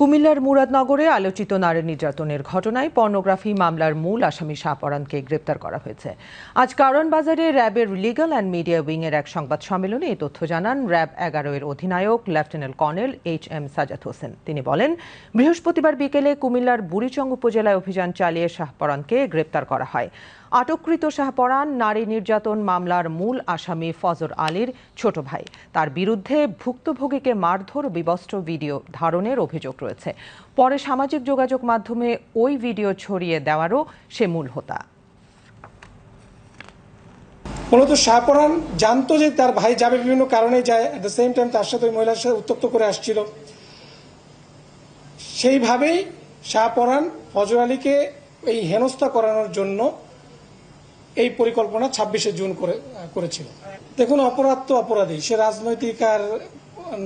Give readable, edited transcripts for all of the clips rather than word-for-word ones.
কুমিল্লার মুরাদনগরে আলোচিত নারী নির্যাতনের ঘটনায় পর্নোগ্রাফি মামলার মূল আসামি শাহপরানকে গ্রেপ্তার করা হয়েছে। আজ কারওয়ান বাজারে র্যাবের লিগ্যাল অ্যান্ড মিডিয়া উইংয়ের এক সংবাদ সম্মেলনে এই তথ্য জানান র্যাব 11 এর অধিনায়ক lieutenant colonel HM Sajjad Hossain. তিনি বলেন, বৃহস্পতিবার বিকেলে কুমিল্লার বুড়িচং উপজেলায় অভিযান চালিয়ে শাহপরানকে গ্রেপ্তার করা হয়। আটককৃত শাহপরান নারী নির্যাতন মামলার মূল আসামি ফজর আলীর ছোট ভাই। তার বিরুদ্ধে ভুক্তভোগীকে মারধর ও বিবস্ত্র ভিডিও ধারণের অভিযোগ রয়েছে। পরে সামাজিক যোগাযোগ মাধ্যমে ওই ভিডিও ছড়িয়ে দেওয়ারও সে মূল হোতা। মূলত শাহপরান জানতো যে তার ভাই যাবে, বিভিন্ন কারণে যায়, এট দ্য সেম টাইম তার সাথে ওই মহিলার সাথে উত্তপ্ত করে আসছিল। সেইভাবেই শাহপরান ফজর আলীকে এই হেনস্থা করানোর জন্য এই পরিকল্পনা 26শে জুন করেছিল। দেখুন, অপরাধ তো অপরাধী, সে রাজনৈতিক আর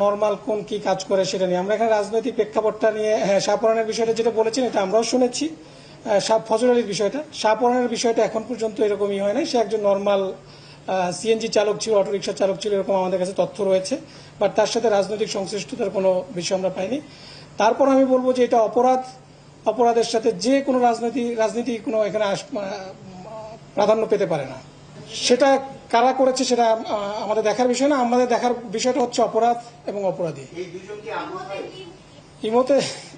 নর্মাল কোন কি কাজ করে সেটা নিয়ে আমরা এখানে রাজনৈতিক প্রেক্ষাপটটা নিয়ে, হ্যাঁ, শাহপরানের বিষয়টা যেটা বলেছেন এটা আমরাও শুনেছি। ফজর আলীর বিষয়টা, শাহপরানের বিষয়টা এখন পর্যন্ত এরকমই হয় না। সে একজন নর্মাল সিএনজি চালক ছিল, অটোরিকশা চালক ছিল, এরকম আমাদের কাছে তথ্য রয়েছে। বাট তার সাথে রাজনৈতিক সংশ্লিষ্টতার কোনো বিষয় আমরা পাইনি। তারপর আমি বলবো যে এটা অপরাধের সাথে যে কোনো রাজনীতি কোনো এখানে প্রাধান্য পেতে পারে না। সেটা কারা করেছে সেটা আমাদের দেখার বিষয় না। আমাদের দেখার বিষয়টা হচ্ছে অপরাধ এবং অপরাধী।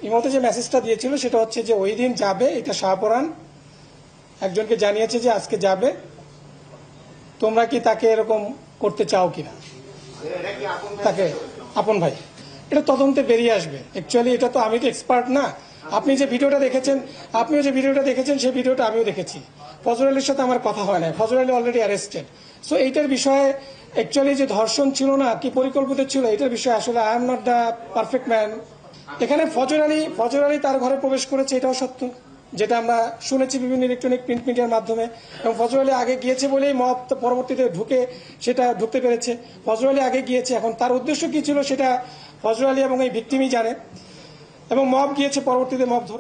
ইমোতে যে মেসেজটা দিয়েছিল সেটা হচ্ছে যে ওই দিন যাবে, এটা শাহপরান একজনকে জানিয়েছে যে আজকে যাবে, তোমরা কি তাকে এরকম করতে চাও কিনা, তাকে আপন ভাই। এটা তদন্তে বেরিয়ে আসবে। অ্যাকচুয়ালি এটা তো আমি তো এক্সপার্ট না। আপনিও যে ভিডিওটা দেখেছেন সেই ভিডিওটা আমিও দেখেছি। ফজর আলীর সাথে আমার কথা হয় না, ফজর আলী অলরেডি অ্যারেস্টেড। সো এইটার বিষয়ে অ্যাকচুয়ালি যে ধর্ষণ ছিল না কি পরিকল্পিত ছিল, এটার বিষয়ে আসলে I am not the perfect man. এখানে ফজর আলী তার ঘরে প্রবেশ করেছে, এটাও সত্য, যেটা আমরা শুনেছি বিভিন্ন ইলেকট্রনিক প্রিন্ট মিডিয়ার মাধ্যমে। এবং ফজর আলী আগে গিয়েছে বলেই মব পরবর্তীতে ঢুকতে পেরেছে। ফজর আলী আগে গিয়েছে, এখন তার উদ্দেশ্য কি ছিল সেটা ফজর আলী এবং এই ভিকটিমই জানে। এবং মব গিয়েছে, পরবর্তীতে মব ধরে